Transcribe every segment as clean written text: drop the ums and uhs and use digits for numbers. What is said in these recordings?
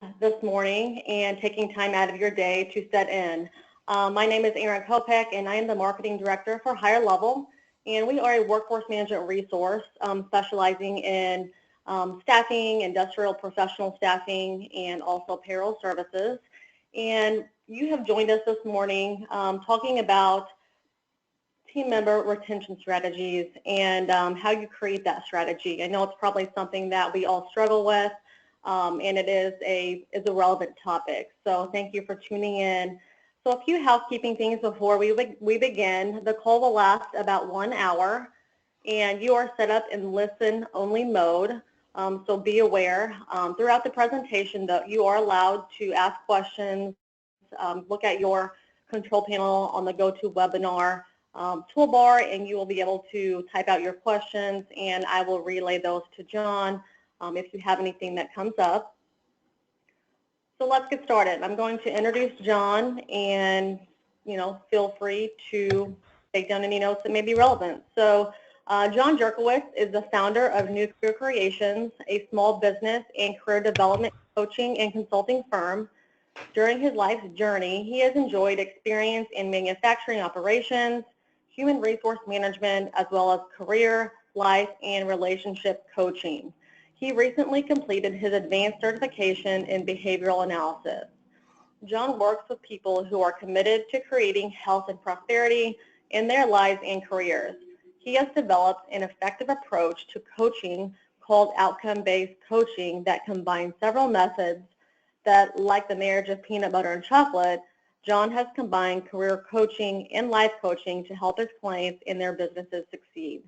this morning and taking time out of your day to set in. My name is Erin Kopek, and I am the Marketing Director for Higher Level, and we are a workforce management resource specializing in staffing, industrial professional staffing, and also payroll services. And you have joined us this morning talking about team member retention strategies and how you create that strategy. I know it's probably something that we all struggle with, and it is a relevant topic. So thank you for tuning in. So a few housekeeping things before we begin. The call will last about 1 hour, and you are set up in listen-only mode. So be aware throughout the presentation that you are allowed to ask questions, look at your control panel on the GoToWebinar toolbar, and you will be able to type out your questions, and I will relay those to John if you have anything that comes up. So let's get started. I'm going to introduce John, and feel free to take down any notes that may be relevant. So John Jerkowitz is the founder of New Career Creations, a small business and career development coaching and consulting firm. During his life's journey, he has enjoyed experience in manufacturing operations, human resource management, as well as career, life, and relationship coaching. He recently completed his advanced certification in behavioral analysis. John works with people who are committed to creating health and prosperity in their lives and careers. He has developed an effective approach to coaching called outcome-based coaching that combines several methods that, like the marriage of peanut butter and chocolate, John has combined career coaching and life coaching to help his clients in their businesses succeed.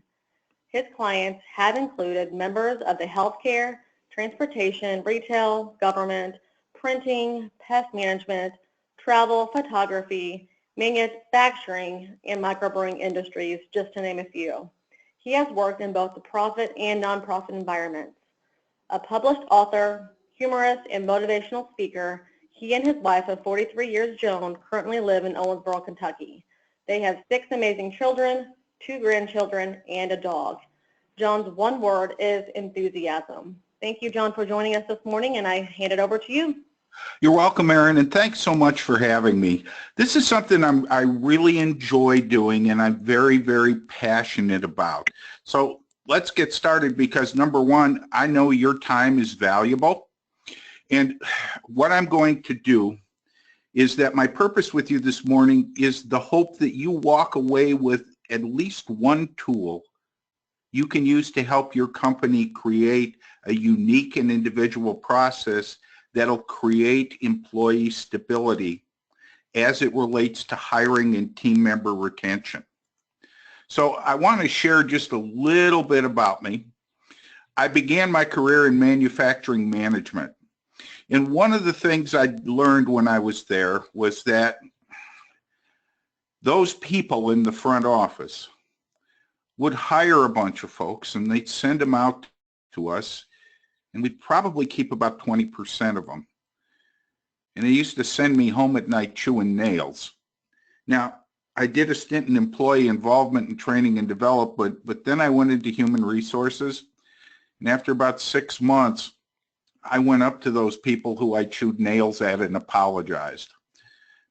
His clients have included members of the healthcare, transportation, retail, government, printing, pest management, travel, photography, manufacturing, and microbrewing industries, just to name a few. He has worked in both the profit and nonprofit environments. A published author, humorist, and motivational speaker, he and his wife of 43 years, Joan, currently live in Owensboro, Kentucky. They have 6 amazing children, 2 grandchildren, and a dog. John's one word is enthusiasm. Thank you, John, for joining us this morning, and I hand it over to you. You're welcome, Erin, and thanks so much for having me. This is something I really enjoy doing, and I'm very, very passionate about. So let's get started because, number one, I know your time is valuable. And what I'm going to do is that my purpose with you this morning is the hope that you walk away with at least one tool you can use to help your company create a unique and individual process that'll create employee stability as it relates to hiring and team member retention. So I want to share just a little bit about me. I began my career in manufacturing management. And one of the things I learned when I was there was that those people in the front office would hire a bunch of folks and they'd send them out to us, and we'd probably keep about 20% of them. And they used to send me home at night chewing nails. Now, I did a stint in employee involvement and training and development, but then I went into human resources. And after about 6 months, I went up to those people who I chewed nails at and apologized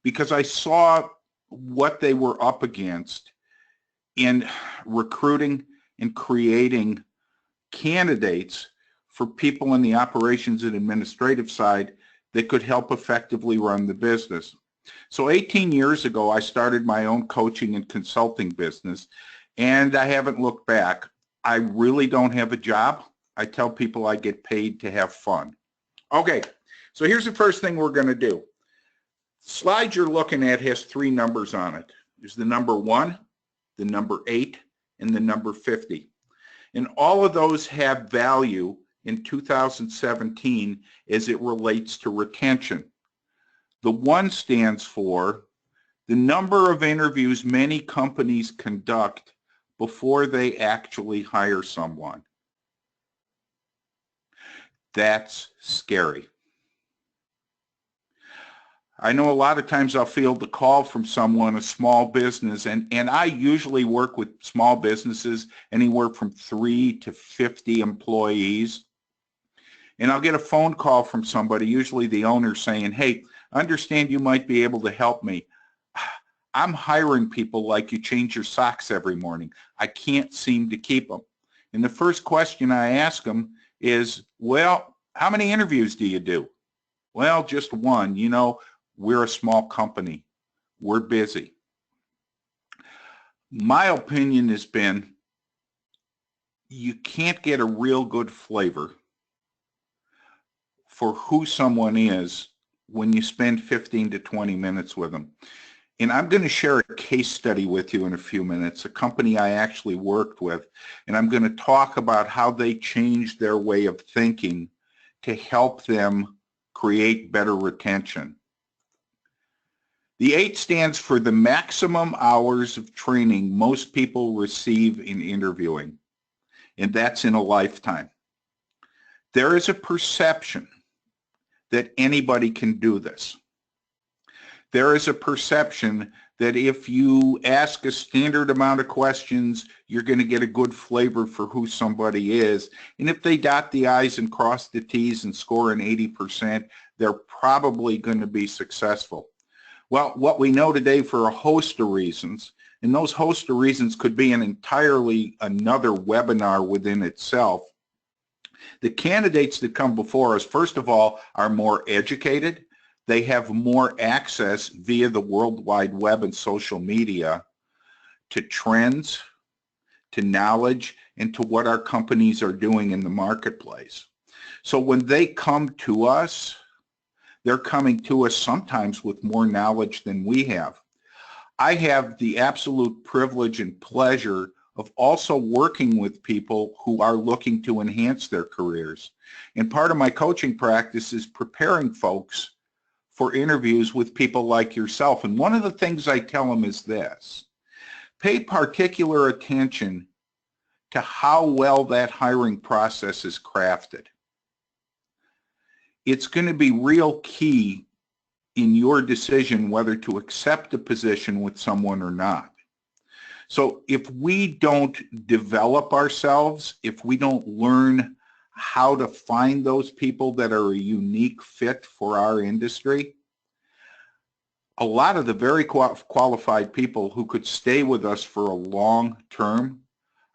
because I saw what they were up against in recruiting and creating candidates for people in the operations and administrative side that could help effectively run the business. So 18 years ago, I started my own coaching and consulting business, and I haven't looked back. I really don't have a job. I tell people I get paid to have fun. Okay, so here's the first thing we're going to do. The slide you're looking at has 3 numbers on it. There's the number 1, the number 8, and the number 50. And all of those have value in 2017 as it relates to retention. The 1 stands for the number of interviews many companies conduct before they actually hire someone. That's scary. I know a lot of times I'll field the call from someone, a small business, and I usually work with small businesses, anywhere from 3 to 50 employees. and I'll get a phone call from somebody, usually the owner, saying, hey, I understand you might be able to help me. I'm hiring people like you change your socks every morning. I can't seem to keep them. And the first question I ask them is, well, how many interviews do you do? Well, just one. You know, we're a small company. We're busy. My opinion has been you can't get a real good flavor for who someone is when you spend 15 to 20 minutes with them. And I'm going to share a case study with you in a few minutes, a company I actually worked with, and I'm going to talk about how they changed their way of thinking to help them create better retention. The 8 stands for the maximum hours of training most people receive in interviewing, and that's in a lifetime. There is a perception that anybody can do this. There is a perception that if you ask a standard amount of questions, you're going to get a good flavor for who somebody is. And if they dot the I's and cross the T's and score an 80%, they're probably going to be successful. Well, what we know today for a host of reasons, and those host of reasons could be an entirely another webinar within itself, the candidates that come before us, first of all, are more educated. They have more access via the World Wide Web and social media to trends, to knowledge, and to what our companies are doing in the marketplace. So when they come to us, they're coming to us sometimes with more knowledge than we have. I have the absolute privilege and pleasure of also working with people who are looking to enhance their careers. And part of my coaching practice is preparing folks for interviews with people like yourself. And one of the things I tell them is this: pay particular attention to how well that hiring process is crafted. It's going to be real key in your decision whether to accept a position with someone or not. So if we don't develop ourselves, if we don't learn how to find those people that are a unique fit for our industry, a lot of the very qualified people who could stay with us for a long term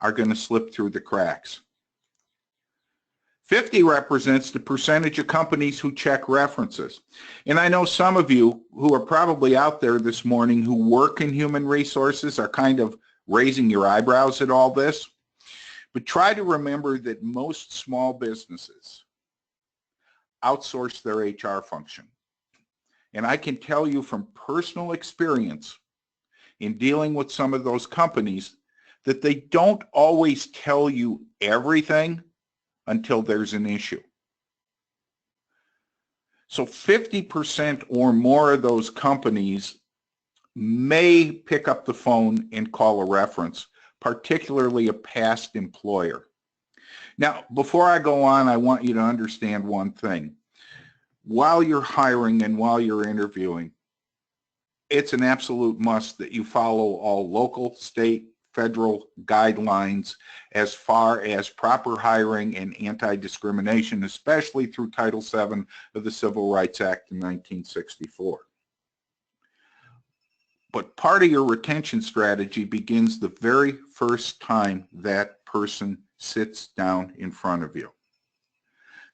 are going to slip through the cracks. 50 represents the percentage of companies who check references. And I know some of you who are probably out there this morning who work in human resources are kind of raising your eyebrows at all this. But try to remember that most small businesses outsource their HR function. And I can tell you from personal experience in dealing with some of those companies that they don't always tell you everything until there's an issue. So 50% or more of those companies may pick up the phone and call a reference, particularly a past employer. Now, before I go on, I want you to understand one thing. While you're hiring and while you're interviewing, it's an absolute must that you follow all local, state, federal guidelines as far as proper hiring and anti-discrimination, especially through Title VII of the Civil Rights Act of 1964. But part of your retention strategy begins the very first time that person sits down in front of you.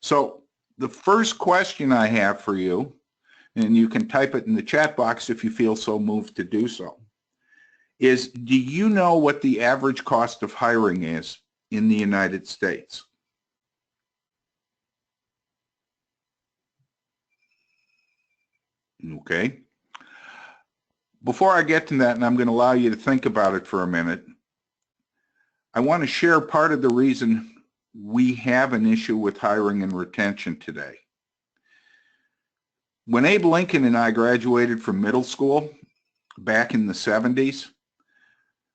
So the first question I have for you, and you can type it in the chat box if you feel so moved to do so, is do you know what the average cost of hiring is in the United States? Okay. Before I get to that, and I'm going to allow you to think about it for a minute, I want to share part of the reason we have an issue with hiring and retention today. When Abe Lincoln and I graduated from middle school back in the 70s,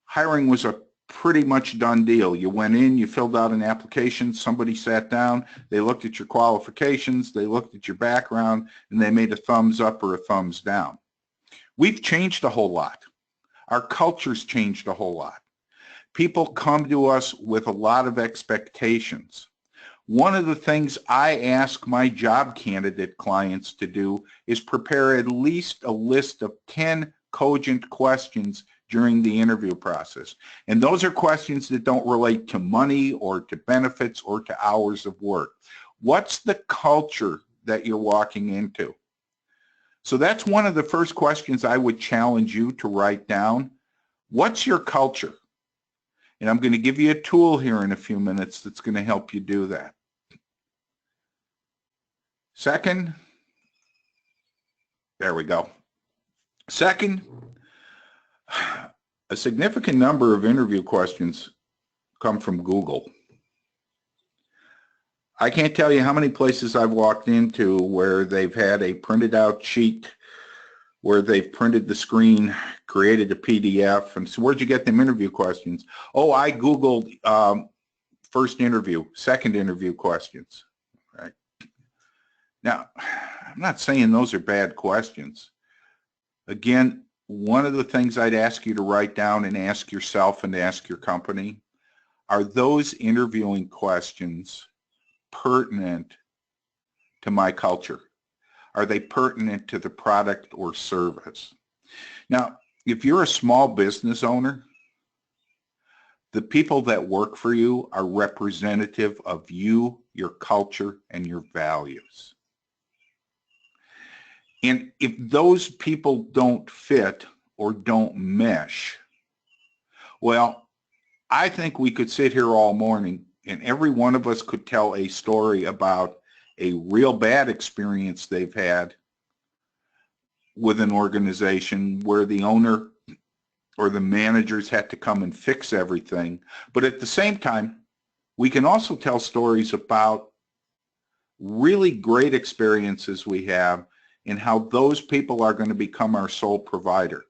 hiring was a pretty much done deal. You went in, you filled out an application, somebody sat down, they looked at your qualifications, they looked at your background, and they made a thumbs up or a thumbs down. We've changed a whole lot. Our culture's changed a whole lot. People come to us with a lot of expectations. One of the things I ask my job candidate clients to do is prepare at least a list of 10 cogent questions during the interview process. And those are questions that don't relate to money or to benefits or to hours of work. What's the culture that you're walking into? So that's one of the first questions I would challenge you to write down. What's your culture? And I'm going to give you a tool here in a few minutes that's going to help you do that. Second, there we go. Second, a significant number of interview questions come from Google. I can't tell you how many places I've walked into where they've had a printed out sheet where they've printed the screen, created a PDF, and so where'd you get them interview questions? Oh, I Googled first interview, second interview questions, right? Now, I'm not saying those are bad questions. Again, one of the things I'd ask you to write down and ask yourself and ask your company, are those interviewing questions pertinent to my culture? Are they pertinent to the product or service? Now, if you're a small business owner, the people that work for you are representative of you, your culture, and your values. And if those people don't fit or don't mesh, well, I think we could sit here all morning and every one of us could tell a story about a real bad experience they've had with an organization where the owner or the managers had to come and fix everything. But at the same time, we can also tell stories about really great experiences we have and how those people are going to become our sole provider.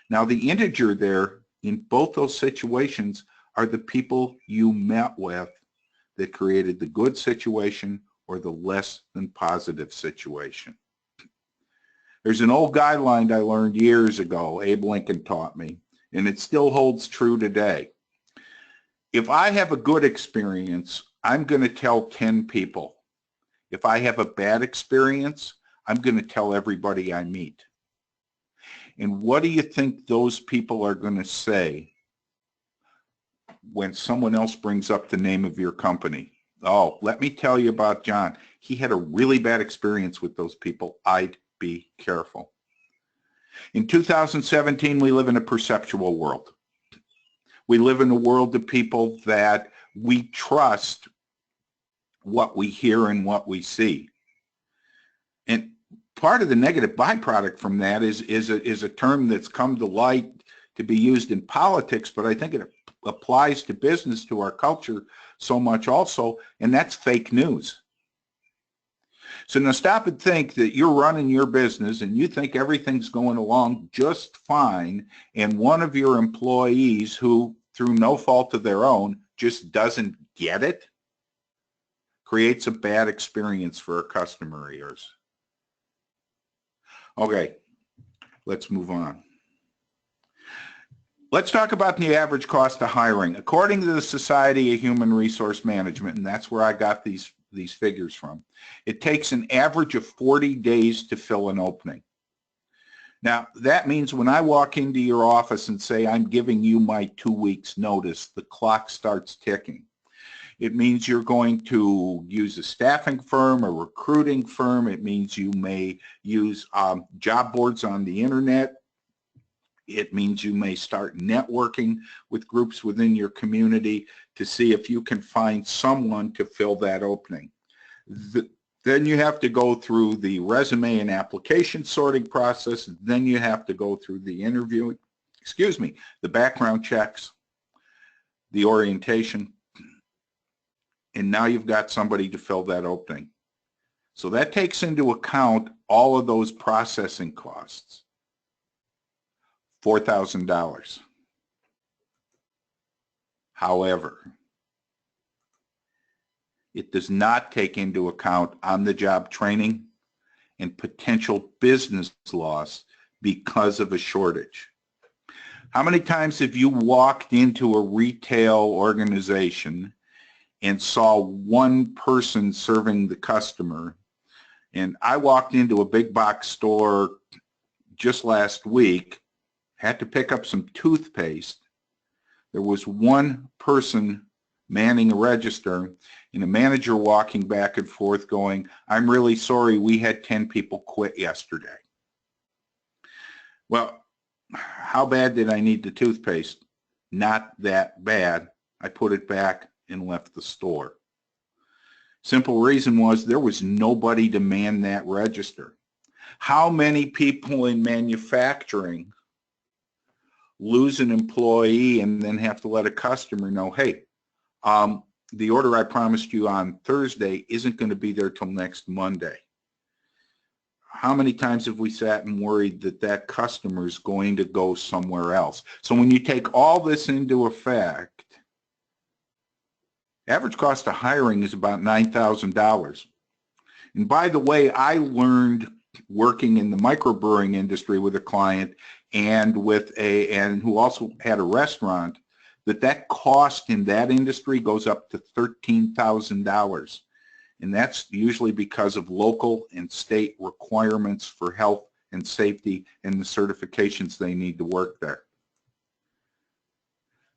Now, the integer there in both those situations are the people you met with that created the good situation or the less than positive situation. There's an old guideline I learned years ago, Abe Lincoln taught me, and it still holds true today. If I have a good experience, I'm going to tell 10 people. If I have a bad experience, I'm going to tell everybody I meet. And what do you think those people are going to say when someone else brings up the name of your company? Oh, let me tell you about John. He had a really bad experience with those people. I'd be careful. In 2017, we live in a perceptual world. We live in a world of people that we trust what we hear and what we see. And part of the negative byproduct from that is a term that's come to light to be used in politics, but I think it applies to business, to our culture so much also, and that's fake news. So now stop and think that you're running your business and you think everything's going along just fine, and one of your employees who, through no fault of their own, just doesn't get it, creates a bad experience for a customer of yours. Okay, let's move on. Let's talk about the average cost of hiring. According to the Society of Human Resource Management, and that's where I got these figures from, it takes an average of 40 days to fill an opening. Now, that means when I walk into your office and say, I'm giving you my 2 weeks notice, the clock starts ticking. It means you're going to use a staffing firm, a recruiting firm. It means you may use job boards on the internet. It means you may start networking with groups within your community to see if you can find someone to fill that opening. Then you have to go through the resume and application sorting process. Then you have to go through the interviewing, the background checks, the orientation, and now you've got somebody to fill that opening. So that takes into account all of those processing costs. $4,000. However, it does not take into account on-the-job training and potential business loss because of a shortage. How many times have you walked into a retail organization and saw one person serving the customer. And I walked into a big box store just last week, had to pick up some toothpaste. There was one person manning a register and a manager walking back and forth going, "I'm really sorry, we had 10 people quit yesterday." Well, how bad did I need the toothpaste? Not that bad. I put it back and left the store. Simple reason was there was nobody to man that register. How many people in manufacturing lose an employee and then have to let a customer know, "Hey, the order I promised you on Thursday isn't going to be there till next Monday"? How many times have we sat and worried that that customer is going to go somewhere else? So when you take all this into effect, average cost of hiring is about $9,000. And by the way, I learned working in the microbrewing industry with a client and who also had a restaurant, that cost in that industry goes up to $13,000. And that's usually because of local and state requirements for health and safety and the certifications they need to work there.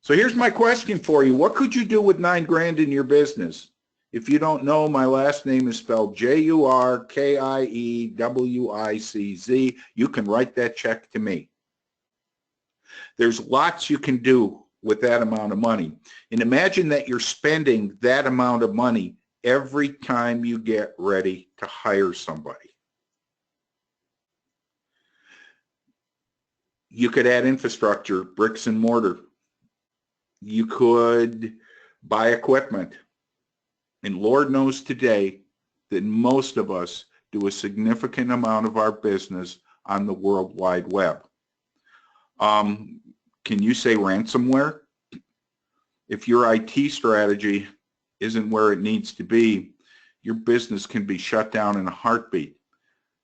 So here's my question for you. What could you do with $9,000 in your business? If you don't know, my last name is spelled Jurkiewicz. You can write that check to me. There's lots you can do with that amount of money. And imagine that you're spending that amount of money every time you get ready to hire somebody. You could add infrastructure, bricks and mortar. You could buy equipment. And Lord knows today that most of us do a significant amount of our business on the World Wide Web. Can you say ransomware? If your IT strategy isn't where it needs to be, your business can be shut down in a heartbeat.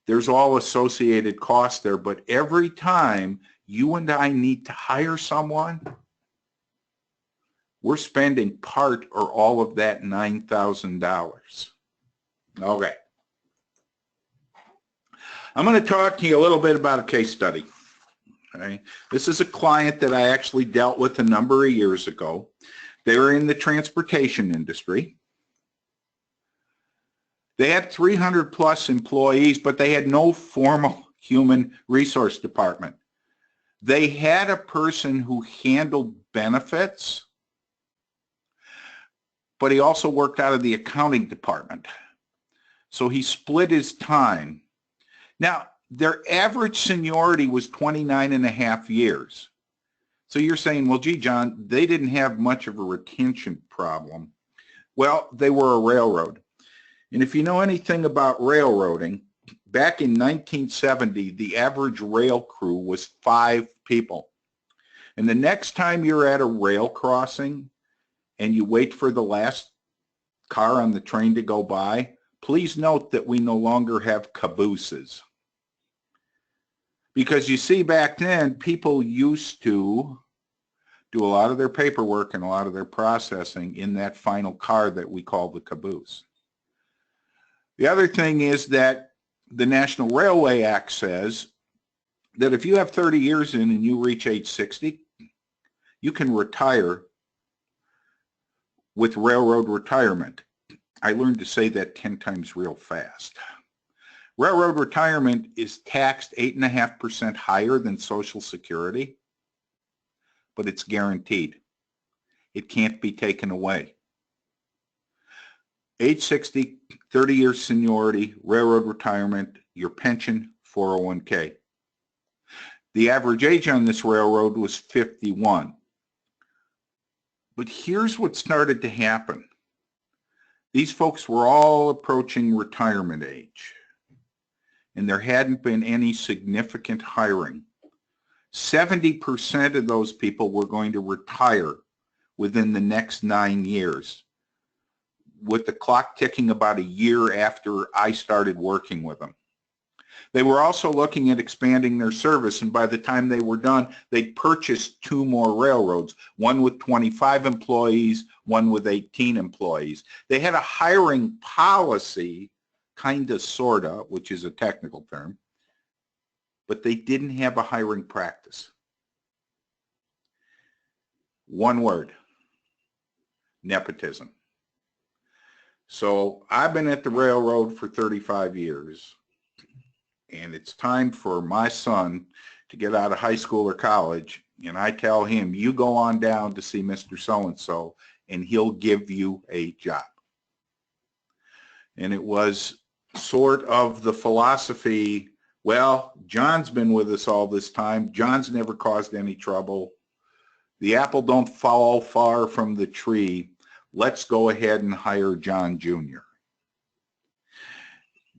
There's all associated costs there, but every time you and I need to hire someone, we're spending part or all of that $9,000. Okay. I'm going to talk to you a little bit about a case study. Okay. This is a client that I actually dealt with a number of years ago. They were in the transportation industry. They had 300 plus employees, but they had no formal human resource department. They had a person who handled benefits, but he also worked out of the accounting department. So he split his time. Now, their average seniority was 29.5 years. So you're saying, well, gee, John, they didn't have much of a retention problem. Well, they were a railroad. And if you know anything about railroading, back in 1970, the average rail crew was 5 people. And the next time you're at a rail crossing and you wait for the last car on the train to go by, please note that we no longer have cabooses. Because you see, back then, people used to do a lot of their paperwork and a lot of their processing in that final car that we call the caboose. The other thing is that the National Railway Act says that if you have 30 years in and you reach age 60, you can retire with railroad retirement. I learned to say that 10 times real fast. Railroad retirement is taxed 8.5% higher than Social Security, but it's guaranteed. It can't be taken away. Age 60, 30 years seniority, railroad retirement, your pension, 401k. The average age on this railroad was 51. But here's what started to happen. These folks were all approaching retirement age, and there hadn't been any significant hiring. 70% of those people were going to retire within the next 9 years, with the clock ticking about a year after I started working with them. They were also looking at expanding their service, and by the time they were done, they'd purchased 2 more railroads, one with 25 employees, one with 18 employees. They had a hiring policy, kind of, sort of, which is a technical term, but they didn't have a hiring practice. One word: nepotism. So I've been at the railroad for 35 years, and it's time for my son to get out of high school or college, and I tell him, you go on down to see Mr. So-and-so, and he'll give you a job. And it was sort of the philosophy, well, John's been with us all this time. John's never caused any trouble. The apple don't fall far from the tree. Let's go ahead and hire John Jr.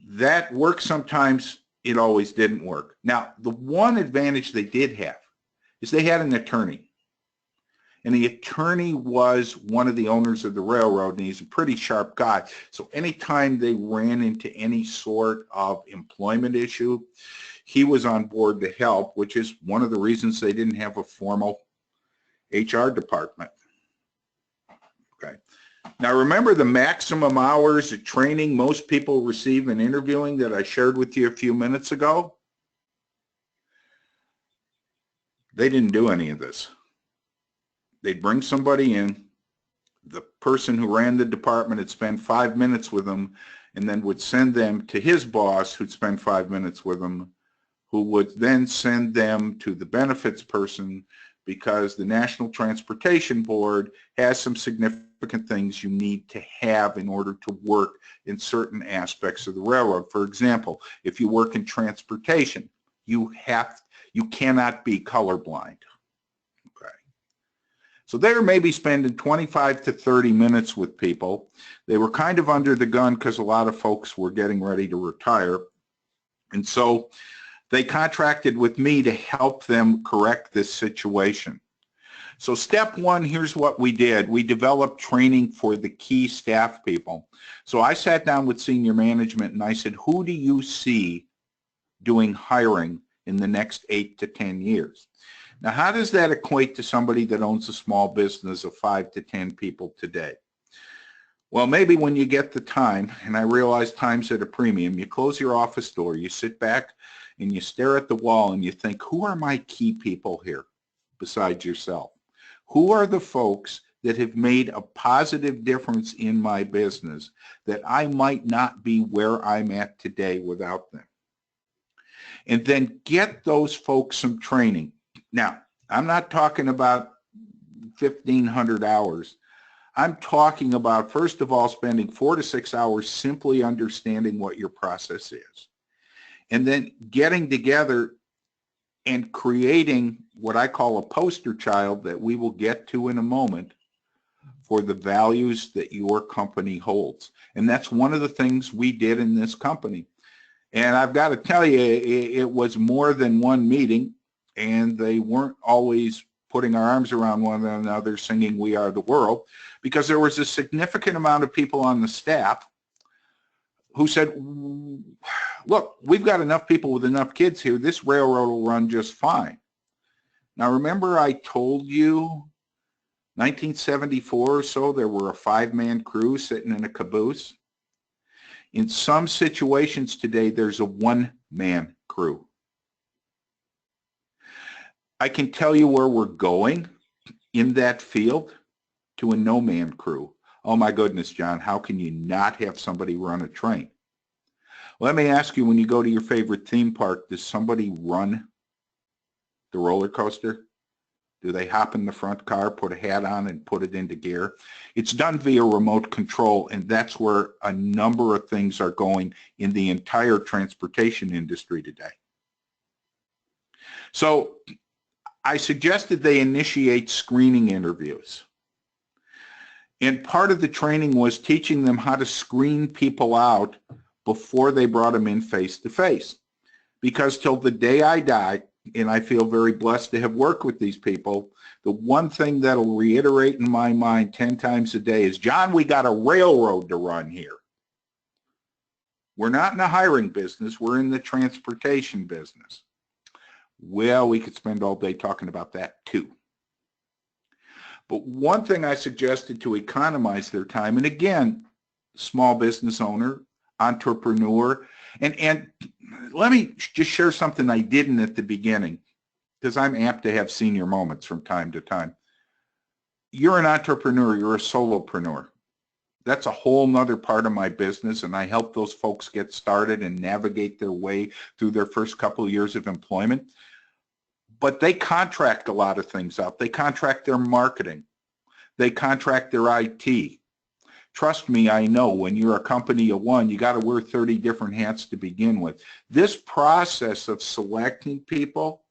That works sometimes. It always didn't work. Now, the one advantage they did have is they had an attorney. And the attorney was one of the owners of the railroad, and he's a pretty sharp guy. So anytime they ran into any sort of employment issue, he was on board to help, which is one of the reasons they didn't have a formal HR department. Okay. Now remember the maximum hours of training most people receive in interviewing that I shared with you a few minutes ago? They didn't do any of this. They'd bring somebody in, the person who ran the department would spend 5 minutes with them, and then would send them to his boss, who'd spend 5 minutes with them, who would then send them to the benefits person, because the National Transportation Board has some significant things you need to have in order to work in certain aspects of the railroad. For example, if you work in transportation, you cannot be colorblind. Okay. So they were maybe spending 25 to 30 minutes with people. They were kind of under the gun because a lot of folks were getting ready to retire. And so they contracted with me to help them correct this situation. So step one, here's what we did. We developed training for the key staff people. So I sat down with senior management and I said, who do you see doing hiring in the next 8 to 10 years? Now, how does that equate to somebody that owns a small business of 5 to 10 people today? Well, maybe when you get the time, and I realize time's at a premium, you close your office door, you sit back and you stare at the wall and you think, who are my key people here besides yourself? Who are the folks that have made a positive difference in my business that I might not be where I'm at today without them? And then get those folks some training. Now, I'm not talking about 1,500 hours. I'm talking about, first of all, spending 4 to 6 hours simply understanding what your process is. And then getting together and creating what I call a poster child that we will get to in a moment for the values that your company holds. And that's one of the things we did in this company. And I've got to tell you, it was more than one meeting, and they weren't always putting our arms around one another singing "We Are the World," because there was a significant amount of people on the staff who said, look, we've got enough people with enough kids here. This railroad will run just fine. Now, remember I told you 1974 or so, there were a 5-man crew sitting in a caboose? In some situations today, there's a 1-man crew. I can tell you where we're going in that field, to a no-man crew. Oh my goodness, John, how can you not have somebody run a train? Let me ask you, when you go to your favorite theme park, does somebody run the roller coaster? Do they hop in the front car, put a hat on, and put it into gear? It's done via remote control, and that's where a number of things are going in the entire transportation industry today. So I suggested they initiate screening interviews. And part of the training was teaching them how to screen people out before they brought them in face-to-face. Because till the day I die, and I feel very blessed to have worked with these people, the one thing that'll reiterate in my mind 10 times a day is, John, we got a railroad to run here. We're not in the hiring business. We're in the transportation business. Well, we could spend all day talking about that too. But one thing I suggested to economize their time, and again, small business owner, entrepreneur, and let me just share something I didn't at the beginning, because I'm apt to have senior moments from time to time. You're an entrepreneur, you're a solopreneur. That's a whole nother part of my business, and I help those folks get started and navigate their way through their first couple of years of employment. But they contract a lot of things out. They contract their marketing. They contract their IT. Trust me, I know when you're a company of one, you got to wear 30 different hats to begin with. This process of selecting people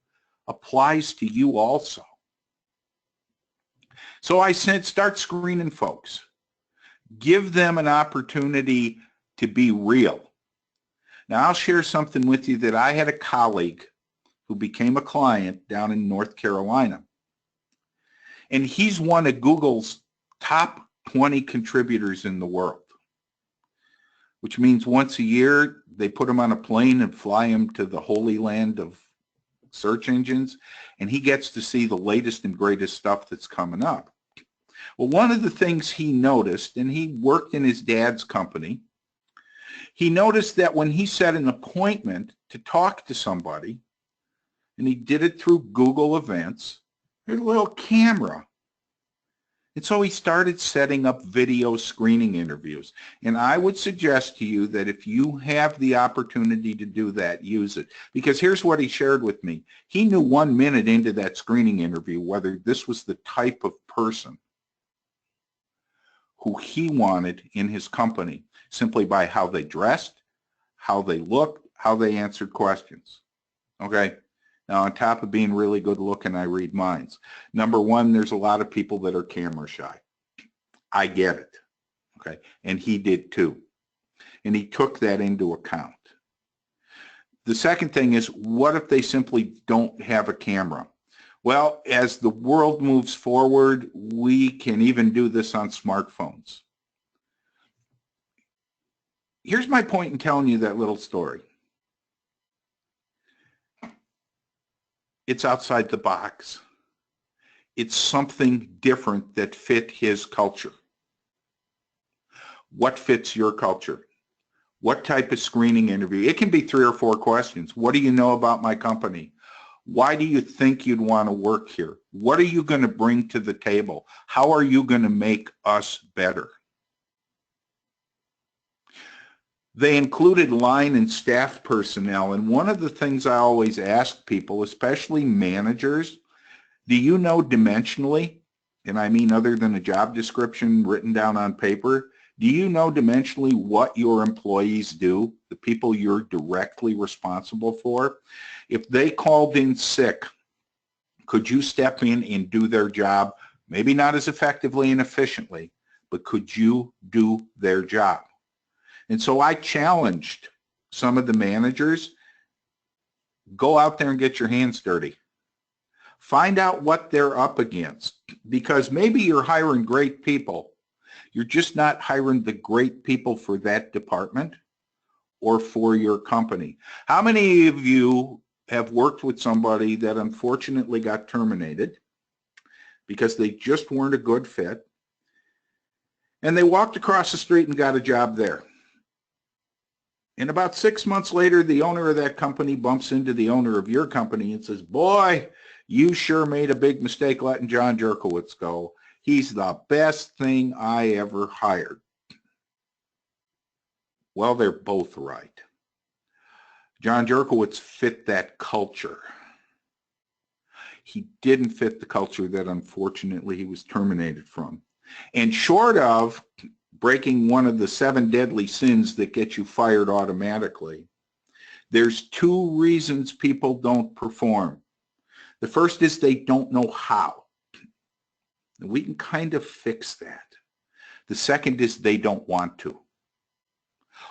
applies to you also. So I said, start screening folks. Give them an opportunity to be real. Now, I'll share something with you that I had a colleague who became a client down in North Carolina. And he's one of Google's top 20 contributors in the world, which means once a year they put him on a plane and fly him to the holy land of search engines, and he gets to see the latest and greatest stuff that's coming up. Well, one of the things he noticed, and he worked in his dad's company, he noticed that when he set an appointment to talk to somebody, and he did it through Google Events, there's a little camera. And so he started setting up video screening interviews. And I would suggest to you that if you have the opportunity to do that, use it. Because here's what he shared with me. He knew 1 minute into that screening interview whether this was the type of person who he wanted in his company, simply by how they dressed, how they looked, how they answered questions. Okay? Now, on top of being really good looking, I read minds. Number one, there's a lot of people that are camera shy. I get it. Okay? And he did too. And he took that into account. The second thing is, what if they simply don't have a camera? Well, as the world moves forward, we can even do this on smartphones. Here's my point in telling you that little story. It's outside the box. It's something different that fit his culture. What fits your culture? What type of screening interview? It can be 3 or 4 questions. What do you know about my company? Why do you think you'd want to work here? What are you going to bring to the table? How are you going to make us better? They included line and staff personnel, and one of the things I always ask people, especially managers, do you know dimensionally, and I mean other than a job description written down on paper, do you know dimensionally what your employees do, the people you're directly responsible for? If they called in sick, could you step in and do their job? Maybe not as effectively and efficiently, but could you do their job? And so I challenged some of the managers, go out there and get your hands dirty. Find out what they're up against, because maybe you're hiring great people. You're just not hiring the great people for that department or for your company. How many of you have worked with somebody that unfortunately got terminated because they just weren't a good fit, and they walked across the street and got a job there? And about 6 months later, the owner of that company bumps into the owner of your company and says, boy, you sure made a big mistake letting John Jerkowitz go. He's the best thing I ever hired. Well, they're both right. John Jerkowitz fit that culture. He didn't fit the culture that unfortunately he was terminated from. And short of breaking one of the 7 deadly sins that get you fired automatically, there's 2 reasons people don't perform. The first is they don't know how. And we can kind of fix that. The second is they don't want to,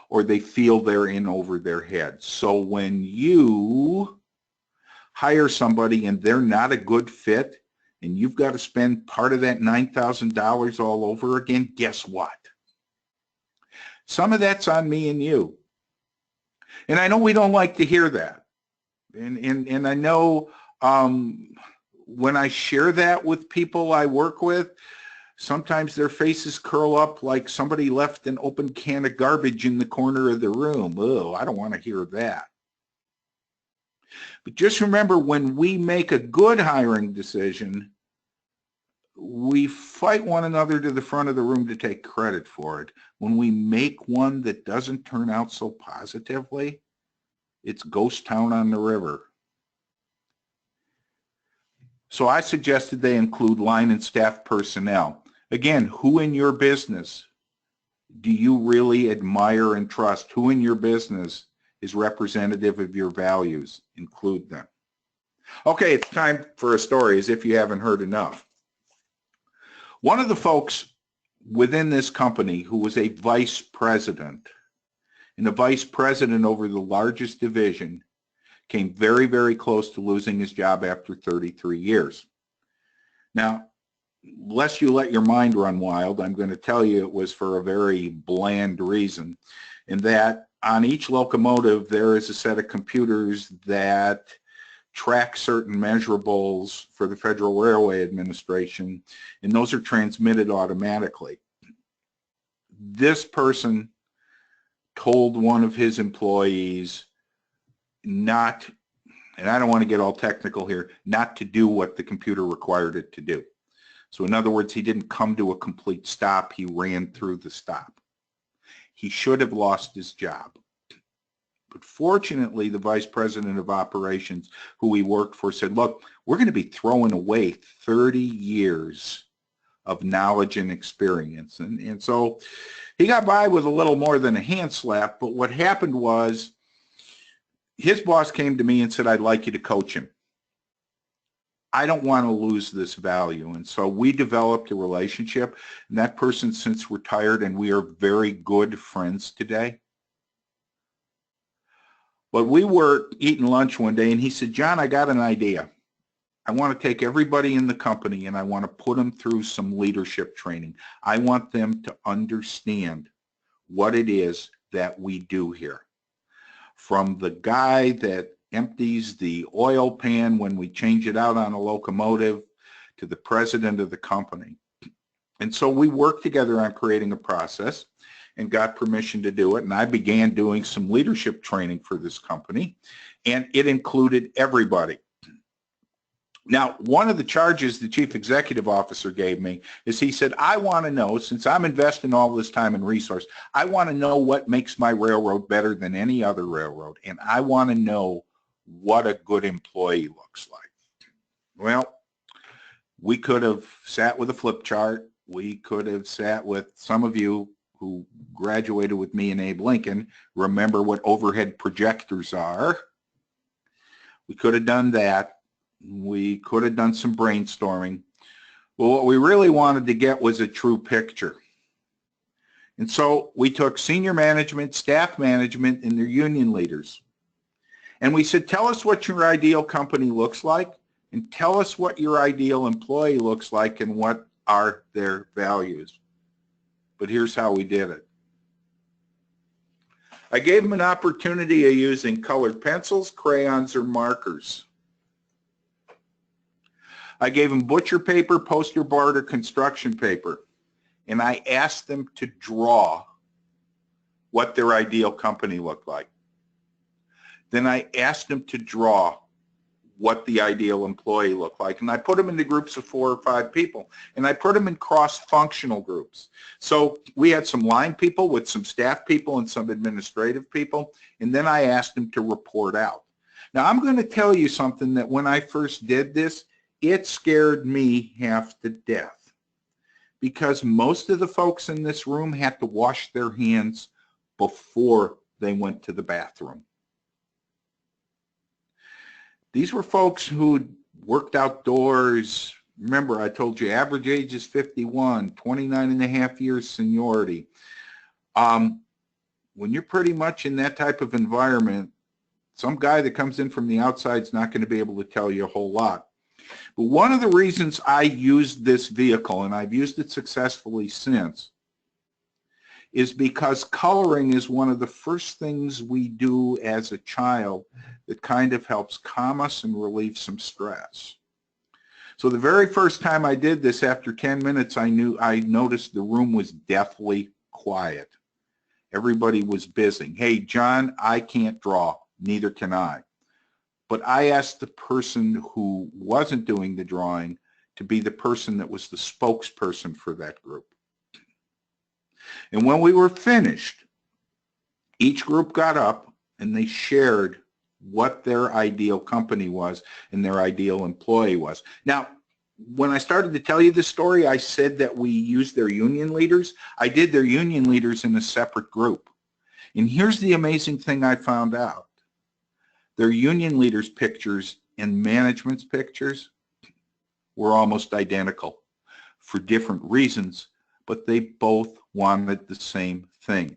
or they feel they're in over their head. So when you hire somebody and they're not a good fit, and you've got to spend part of that $9,000 all over again, guess what? Some of that's on me and you. And I know we don't like to hear that. And I know when I share that with people I work with, sometimes their faces curl up like somebody left an open can of garbage in the corner of the room. Oh, I don't want to hear that. But just remember, when we make a good hiring decision, we fight one another to the front of the room to take credit for it. When we make one that doesn't turn out so positively, it's ghost town on the river. So I suggested they include line and staff personnel. Again, who in your business do you really admire and trust? Who in your business is representative of your values? Include them. Okay, it's time for a story, as if you haven't heard enough. One of the folks within this company who was a vice president, and the vice president over the largest division, came very, very close to losing his job after 33 years. Now, lest you let your mind run wild, I'm going to tell you it was for a very bland reason, in that on each locomotive there is a set of computers that track certain measurables for the Federal Railway Administration, and those are transmitted automatically. This person told one of his employees not, and I don't want to get all technical here, not to do what the computer required it to do. So in other words, he didn't come to a complete stop, he ran through the stop. He should have lost his job. But fortunately, the vice president of operations who he worked for said, look, we're going to be throwing away 30 years of knowledge and experience. And so he got by with a little more than a hand slap, but what happened was his boss came to me and said, I'd like you to coach him. I don't want to lose this value. And so we developed a relationship, and that person since retired, and we are very good friends today. But we were eating lunch one day, and he said, John, I got an idea. I want to take everybody in the company, and I want to put them through some leadership training. I want them to understand what it is that we do here. From the guy that empties the oil pan when we change it out on a locomotive to the president of the company. And so we worked together on creating a process and got permission to do it. And I began doing some leadership training for this company, and it included everybody. Now, one of the charges the chief executive officer gave me is he said, I want to know, since I'm investing all this time and resource, I want to know what makes my railroad better than any other railroad, and I want to know what a good employee looks like. Well, we could have sat with a flip chart. We could have sat with some of you who graduated with me and Abe Lincoln, remember what overhead projectors are. We could have done that. We could have done some brainstorming. But what we really wanted to get was a true picture. And so we took senior management, staff management, and their union leaders. And we said, tell us what your ideal company looks like, and tell us what your ideal employee looks like and what are their values. But here's how we did it. I gave them an opportunity of using colored pencils, crayons, or markers. I gave them butcher paper, poster board, or construction paper, and I asked them to draw what their ideal company looked like. Then I asked them to draw what the ideal employee looked like, and I put them into groups of 4 or 5 people, and I put them in cross-functional groups. So we had some line people with some staff people and some administrative people, and then I asked them to report out. Now, I'm going to tell you something that when I first did this, it scared me half to death, because most of the folks in this room had to wash their hands before they went to the bathroom. These were folks who worked outdoors. Remember, I told you average age is 51, 29 and a half years seniority. When you're pretty much in that type of environment, some guy that comes in from the outside is not going to be able to tell you a whole lot. But one of the reasons I used this vehicle, and I've used it successfully since, is because coloring is one of the first things we do as a child that kind of helps calm us and relieve some stress. So the very first time I did this, after 10 minutes, I noticed the room was deathly quiet. Everybody was busy. Hey, John, I can't draw. Neither can I. But I asked the person who wasn't doing the drawing to be the person that was the spokesperson for that group. And when we were finished, each group got up and they shared what their ideal company was and their ideal employee was. Now, when I started to tell you this story, I said that we used their union leaders. I did their union leaders in a separate group. And here's the amazing thing I found out. Their union leaders' pictures and management's pictures were almost identical for different reasons, but they both wanted the same thing.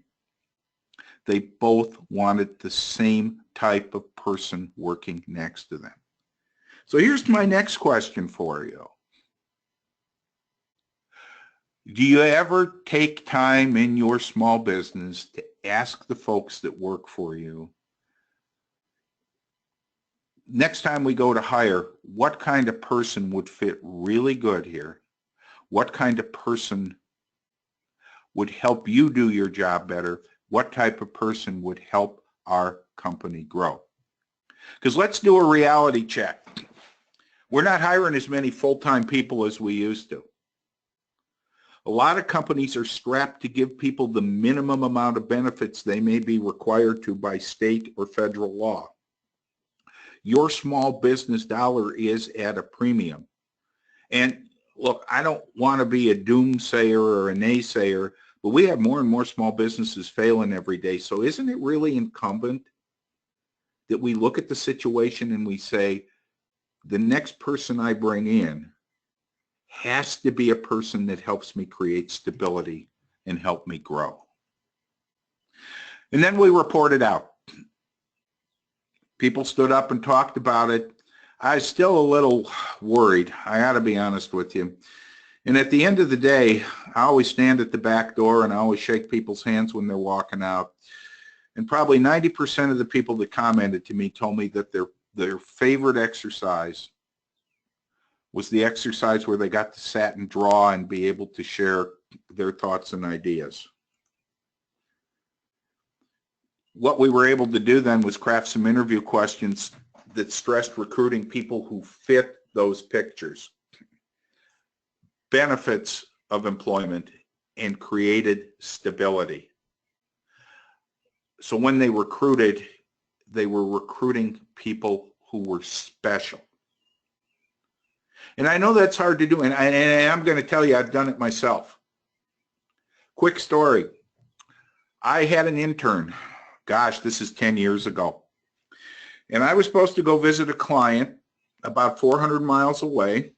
They both wanted the same type of person working next to them. So here's my next question for you. Do you ever take time in your small business to ask the folks that work for you, next time we go to hire, what kind of person would fit really good here? What kind of person would help you do your job better? What type of person would help our company grow? Because let's do a reality check. We're not hiring as many full-time people as we used to. A lot of companies are strapped to give people the minimum amount of benefits they may be required to by state or federal law. Your small business dollar is at a premium. And look, I don't want to be a doomsayer or a naysayer, but we have more and more small businesses failing every day. So isn't it really incumbent that we look at the situation and we say, the next person I bring in has to be a person that helps me create stability and help me grow. And then we reported out. People stood up and talked about it. I was still a little worried, I got to be honest with you. And at the end of the day, I always stand at the back door and I always shake people's hands when they're walking out. And probably 90% of the people that commented to me told me that their favorite exercise was the exercise where they got to sit and draw and be able to share their thoughts and ideas. What we were able to do then was craft some interview questions that stressed recruiting people who fit those pictures, benefits of employment, and created stability. So when they recruited, they were recruiting people who were special. And I know that's hard to do, and I'm going to tell you, I've done it myself. Quick story. I had an intern. Gosh, this is 10 years ago. And I was supposed to go visit a client about 400 miles away.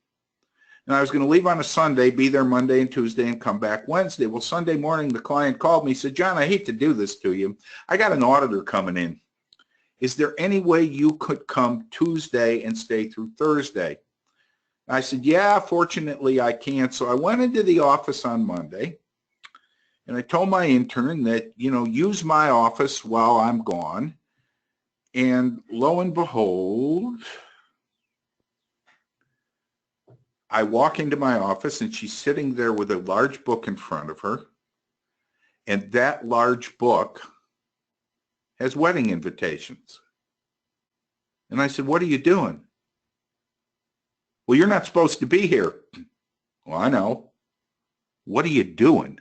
And I was going to leave on a Sunday, be there Monday and Tuesday, and come back Wednesday. Well, Sunday morning, the client called me, said, John, I hate to do this to you. I got an auditor coming in. Is there any way you could come Tuesday and stay through Thursday? I said, yeah, fortunately I can. So I went into the office on Monday, and I told my intern that, use my office while I'm gone. And lo and behold, I walk into my office, and she's sitting there with a large book in front of her. And that large book has wedding invitations. And I said, what are you doing? Well, you're not supposed to be here. Well, I know. What are you doing?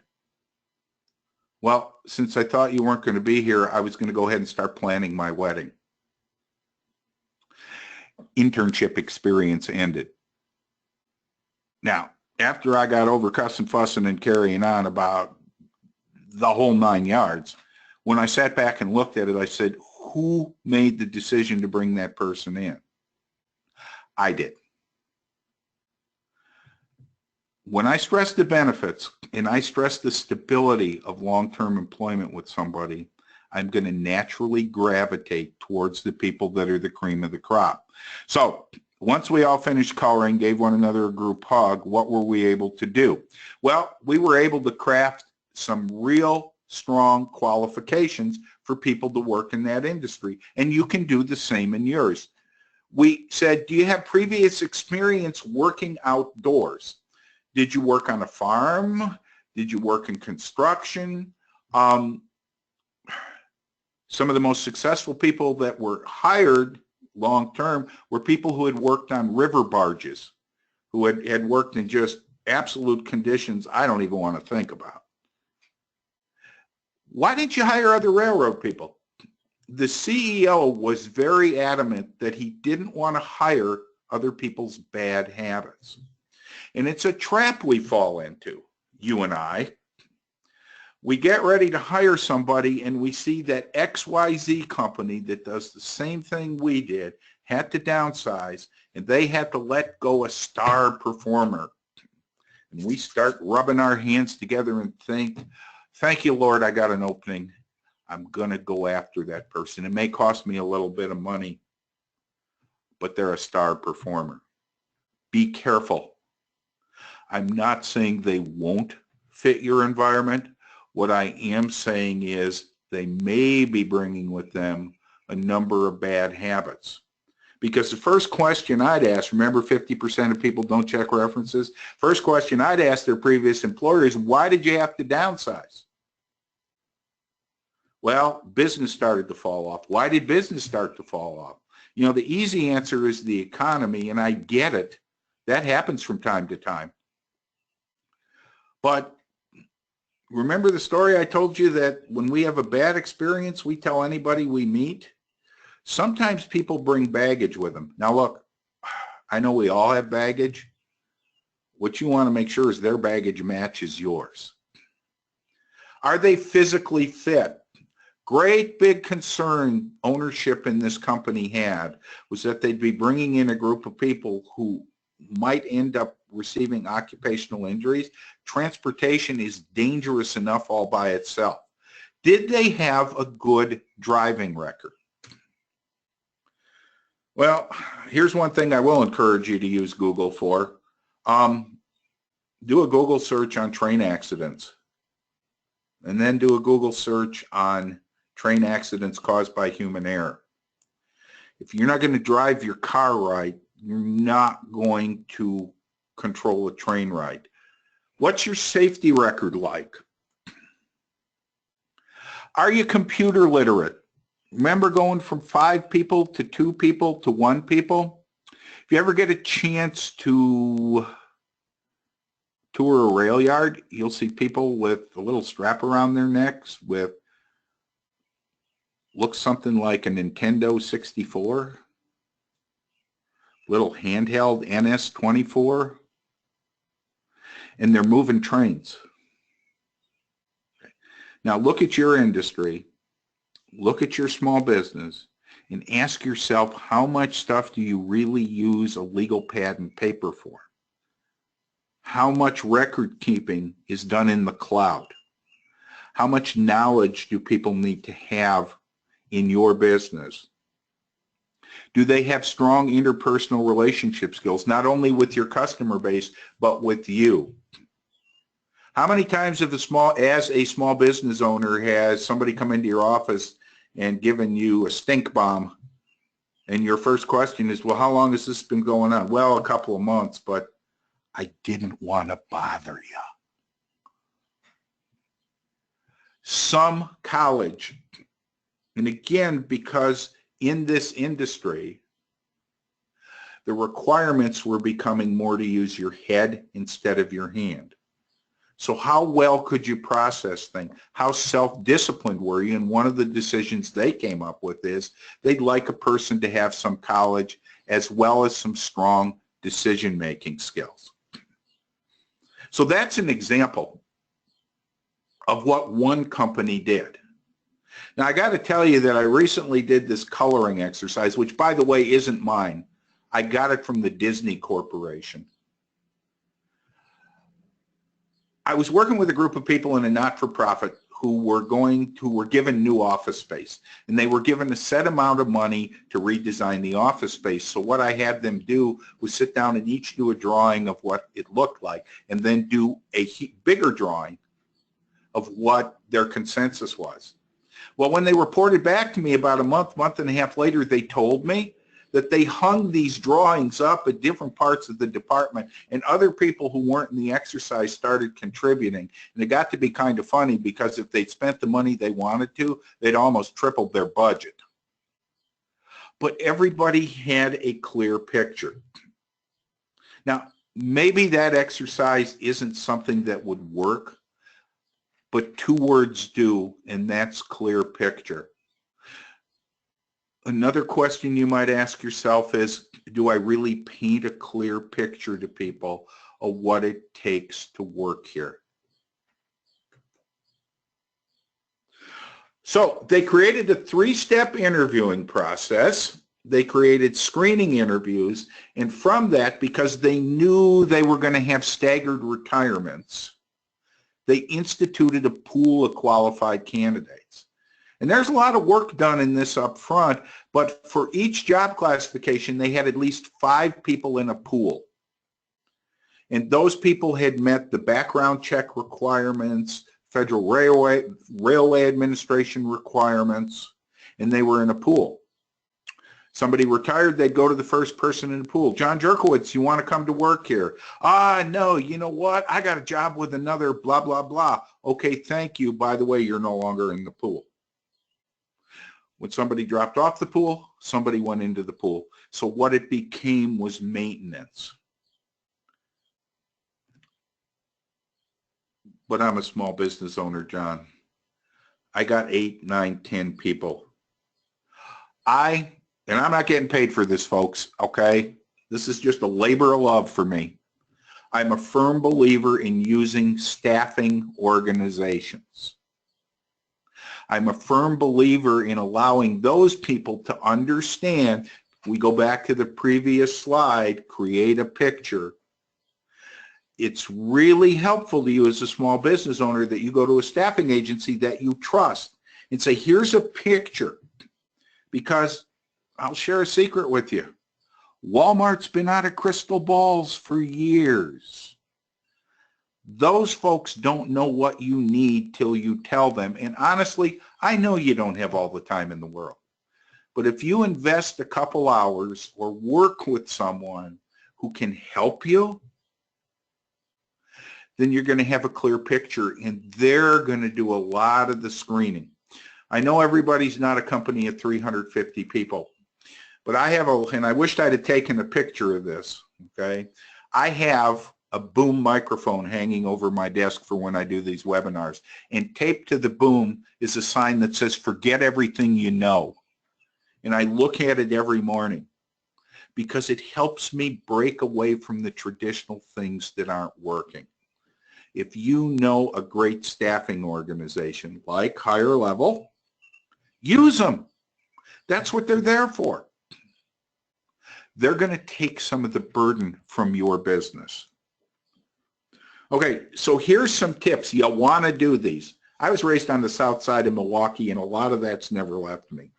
Well, since I thought you weren't going to be here, I was going to go ahead and start planning my wedding. Internship experience ended. Now, after I got over cussing, fussing, and carrying on about the whole 9 yards, when I sat back and looked at it, I said, who made the decision to bring that person in? I did. When I stress the benefits and I stress the stability of long-term employment with somebody, I'm going to naturally gravitate towards the people that are the cream of the crop. So once we all finished coloring, gave one another a group hug, what were we able to do? Well, we were able to craft some real strong qualifications for people to work in that industry. And you can do the same in yours. We said, do you have previous experience working outdoors? Did you work on a farm? Did you work in construction? Some of the most successful people that were hired long-term were people who had worked on river barges, who had worked in just absolute conditions I don't even want to think about. Why didn't you hire other railroad people? The CEO was very adamant that he didn't want to hire other people's bad habits. And it's a trap we fall into, you and I. We get ready to hire somebody and we see that XYZ company that does the same thing we did had to downsize, and they had to let go a star performer. And we start rubbing our hands together and think, thank you, Lord, I got an opening. I'm going to go after that person. It may cost me a little bit of money, but they're a star performer. Be careful. I'm not saying they won't fit your environment. What I am saying is they may be bringing with them a number of bad habits. Because the first question I'd ask, remember 50% of people don't check references? First question I'd ask their previous employer is, why did you have to downsize? Well, business started to fall off. Why did business start to fall off? You know, the easy answer is the economy, and I get it. That happens from time to time. But remember the story I told you that when we have a bad experience, we tell anybody we meet? Sometimes people bring baggage with them. Now look, I know we all have baggage. What you want to make sure is their baggage matches yours. Are they physically fit? Great big concern ownership in this company had was that they'd be bringing in a group of people who might end up receiving occupational injuries. Transportation is dangerous enough all by itself. Did they have a good driving record? Well, here's one thing I will encourage you to use Google for. Do a Google search on train accidents, and then do a Google search on train accidents caused by human error. If you're not going to drive your car right, you're not going to control a train right. What's your safety record like? Are you computer literate? Remember going from 5 people to 2 people to 1 people? If you ever get a chance to tour a rail yard, you'll see people with a little strap around their necks with looks something like a Nintendo 64, little handheld NS-24, and they're moving trains. Now look at your industry, look at your small business, and ask yourself, how much stuff do you really use a legal pad and paper for? How much record keeping is done in the cloud? How much knowledge do people need to have in your business? Do they have strong interpersonal relationship skills, not only with your customer base, but with you? How many times as a small business owner has somebody come into your office and given you a stink bomb, and your first question is, well, how long has this been going on? Well, a couple of months, but I didn't want to bother you. Some college, and again, because in this industry, the requirements were becoming more to use your head instead of your hand. So how well could you process things? How self-disciplined were you? And one of the decisions they came up with is they'd like a person to have some college as well as some strong decision-making skills. So that's an example of what one company did. Now, I got to tell you that I recently did this coloring exercise, which, by the way, isn't mine. I got it from the Disney Corporation. I was working with a group of people in a not-for-profit who were given new office space, and they were given a set amount of money to redesign the office space. So what I had them do was sit down and each do a drawing of what it looked like, and then do a bigger drawing of what their consensus was. Well, when they reported back to me about a month and a half later, they told me that they hung these drawings up at different parts of the department, and other people who weren't in the exercise started contributing. And it got to be kind of funny because if they'd spent the money they wanted to, they'd almost tripled their budget. But everybody had a clear picture. Now, maybe that exercise isn't something that would work, but two words do, and that's clear picture. Another question you might ask yourself is, do I really paint a clear picture to people of what it takes to work here? So they created a 3-step interviewing process. They created screening interviews, and from that, because they knew they were going to have staggered retirements, they instituted a pool of qualified candidates. And there's a lot of work done in this up front, but for each job classification, they had at least 5 people in a pool. And those people had met the background check requirements, Federal Railway Administration requirements, and they were in a pool. Somebody retired, they'd go to the first person in the pool. John Jerkowitz, you want to come to work here? No, you know what? I got a job with another blah, blah, blah. Okay, thank you. By the way, you're no longer in the pool. When somebody dropped off the pool, somebody went into the pool. So what it became was maintenance. But I'm a small business owner, John. I got 8, 9, 10 people. And I'm not getting paid for this, folks, okay? This is just a labor of love for me. I'm a firm believer in using staffing organizations. I'm a firm believer in allowing those people to understand. We go back to the previous slide, create a picture. It's really helpful to you as a small business owner that you go to a staffing agency that you trust and say, here's a picture. Because I'll share a secret with you. Walmart's been out of crystal balls for years. Those folks don't know what you need till you tell them. And honestly, I know you don't have all the time in the world. But if you invest a couple hours or work with someone who can help you, then you're going to have a clear picture, and they're going to do a lot of the screening. I know everybody's not a company of 350 people, but I have and I wished I'd have taken a picture of this, okay? I have a boom microphone hanging over my desk for when I do these webinars, and taped to the boom is a sign that says, forget everything you know. And I look at it every morning because it helps me break away from the traditional things that aren't working. If you know a great staffing organization like Higher Level, use them. That's what they're there for. They're going to take some of the burden from your business. Okay, so here's some tips. You'll want to do these. I was raised on the south side of Milwaukee, and a lot of that's never left me.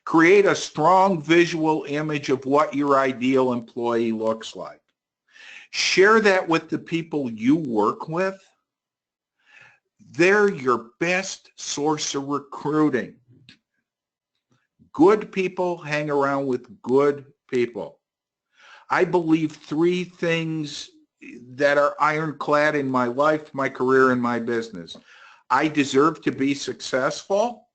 Create a strong visual image of what your ideal employee looks like. Share that with the people you work with. They're your best source of recruiting. Good people hang around with good people. I believe 3 things that are ironclad in my life, my career, and my business. I deserve to be successful.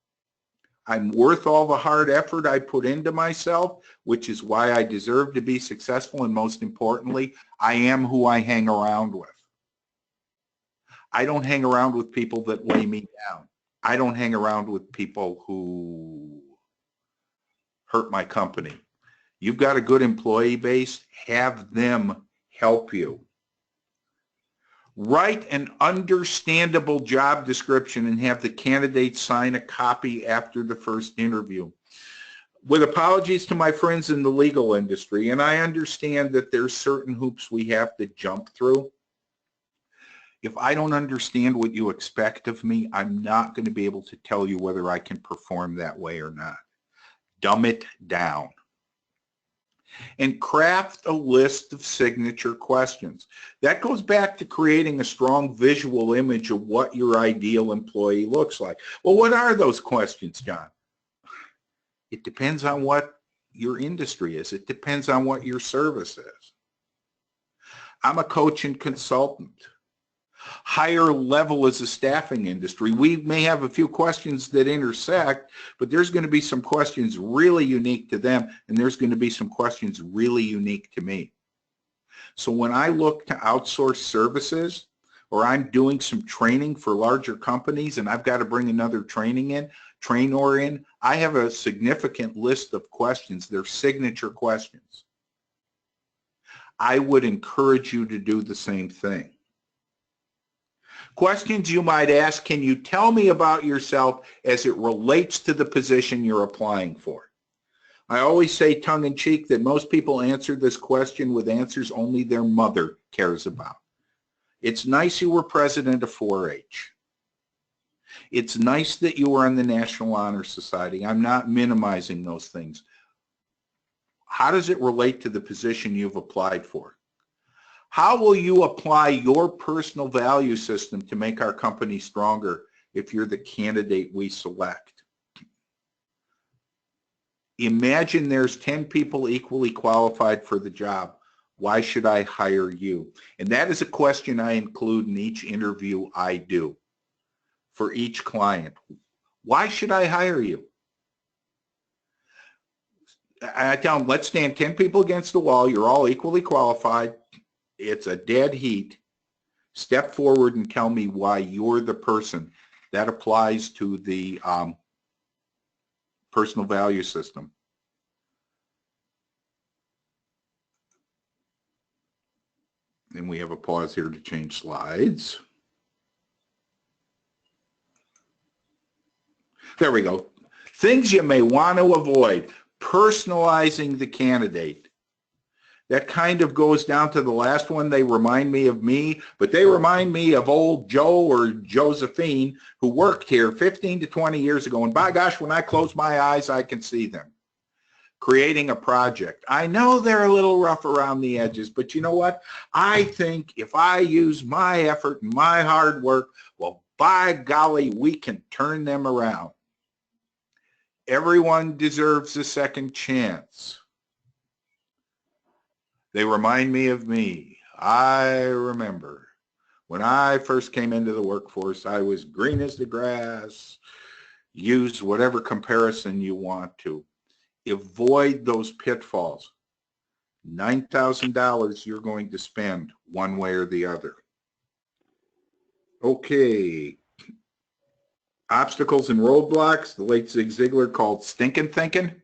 I'm worth all the hard effort I put into myself, which is why I deserve to be successful. And most importantly, I am who I hang around with. I don't hang around with people that weigh me down. I don't hang around with people who hurt my company. You've got a good employee base, have them help you. Write an understandable job description and have the candidate sign a copy after the first interview. With apologies to my friends in the legal industry, and I understand that there's certain hoops we have to jump through. If I don't understand what you expect of me, I'm not going to be able to tell you whether I can perform that way or not. Dumb it down. and craft a list of signature questions. That goes back to creating a strong visual image of what your ideal employee looks like. Well, what are those questions, John? It depends on what your industry is. It depends on what your service is. I'm a coach and consultant. Higher level is a staffing industry. We may have a few questions that intersect, but there's going to be some questions really unique to them, and there's going to be some questions really unique to me. So when I look to outsource services, or I'm doing some training for larger companies and I've got to bring another trainer in, I have a significant list of questions. They're signature questions. I would encourage you to do the same thing. Questions you might ask: can you tell me about yourself as it relates to the position you're applying for? I always say tongue-in-cheek that most people answer this question with answers only their mother cares about. It's nice you were president of 4-H. It's nice that you were in the National Honor Society. I'm not minimizing those things. How does it relate to the position you've applied for? How will you apply your personal value system to make our company stronger if you're the candidate we select? Imagine there's 10 people equally qualified for the job. Why should I hire you? And that is a question I include in each interview I do for each client. Why should I hire you? I tell them, let's stand 10 people against the wall. You're all equally qualified. It's a dead heat. Step forward and tell me why you're the person. That applies to the personal value system. And we have a pause here to change slides. There we go. Things you may want to avoid. Personalizing the candidate. That kind of goes down to the last one. They remind me of me, but they remind me of old Joe or Josephine who worked here 15 to 20 years ago. And by gosh, when I close my eyes, I can see them. Creating a project. I know they're a little rough around the edges, but you know what? I think if I use my effort and my hard work, well, by golly, we can turn them around. Everyone deserves a second chance. They remind me of me. I remember when I first came into the workforce, I was green as the grass. Use whatever comparison you want to. Avoid those pitfalls. $9,000 you're going to spend one way or the other. Okay. Obstacles and roadblocks, the late Zig Ziglar called Stinkin Thinkin.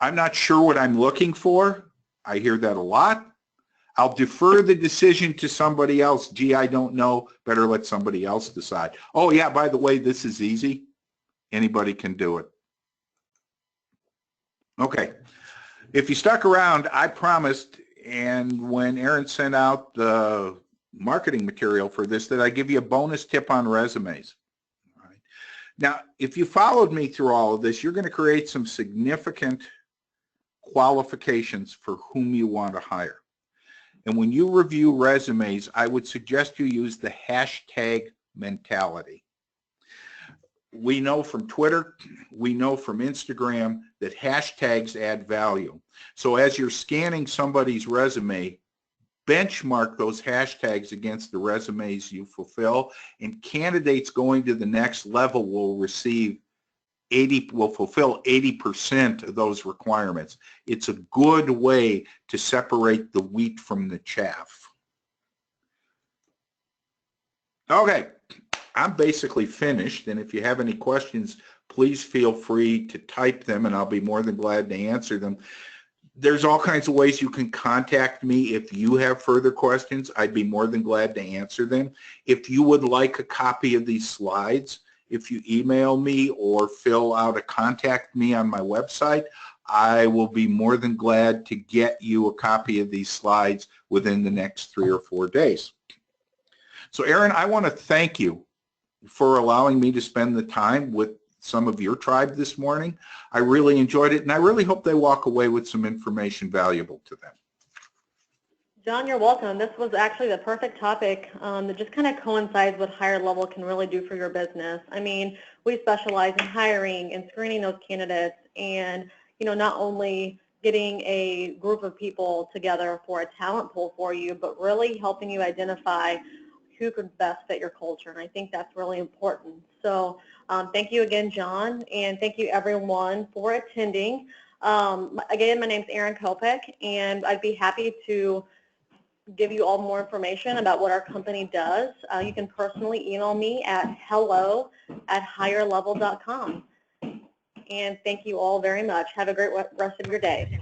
I'm not sure what I'm looking for. I hear that a lot. I'll defer the decision to somebody else. Gee, I don't know. Better let somebody else decide. Oh yeah, by the way, this is easy. Anybody can do it. Okay. If you stuck around, I promised, and when Aaron sent out the marketing material for this, that I give you a bonus tip on resumes. All right. Now, if you followed me through all of this, you're going to create some significant qualifications for whom you want to hire. And when you review resumes, I would suggest you use the hashtag mentality. We know from Twitter, we know from Instagram that hashtags add value. So as you're scanning somebody's resume, benchmark those hashtags against the resumes you fulfill, and candidates going to the next level will fulfill 80% of those requirements. It's a good way to separate the wheat from the chaff. Okay. I'm basically finished, and if you have any questions, please feel free to type them, and I'll be more than glad to answer them. There's all kinds of ways you can contact me if you have further questions. I'd be more than glad to answer them. If you would like a copy of these slides, if you email me or fill out a contact me on my website, I will be more than glad to get you a copy of these slides within the next 3 or 4 days. So Aaron, I want to thank you for allowing me to spend the time with some of your tribe this morning. I really enjoyed it, and I really hope they walk away with some information valuable to them. John, you're welcome. This was actually the perfect topic that just kind of coincides what higher level can really do for your business. I mean, we specialize in hiring and screening those candidates, and not only getting a group of people together for a talent pool for you, but really helping you identify who could best fit your culture. And I think that's really important. So thank you again, John, and thank you everyone for attending. Again, my name is Erin Kopek, and I'd be happy to give you all more information about what our company does. You can personally email me at hello@higherlevel.com. And thank you all very much. Have a great rest of your day.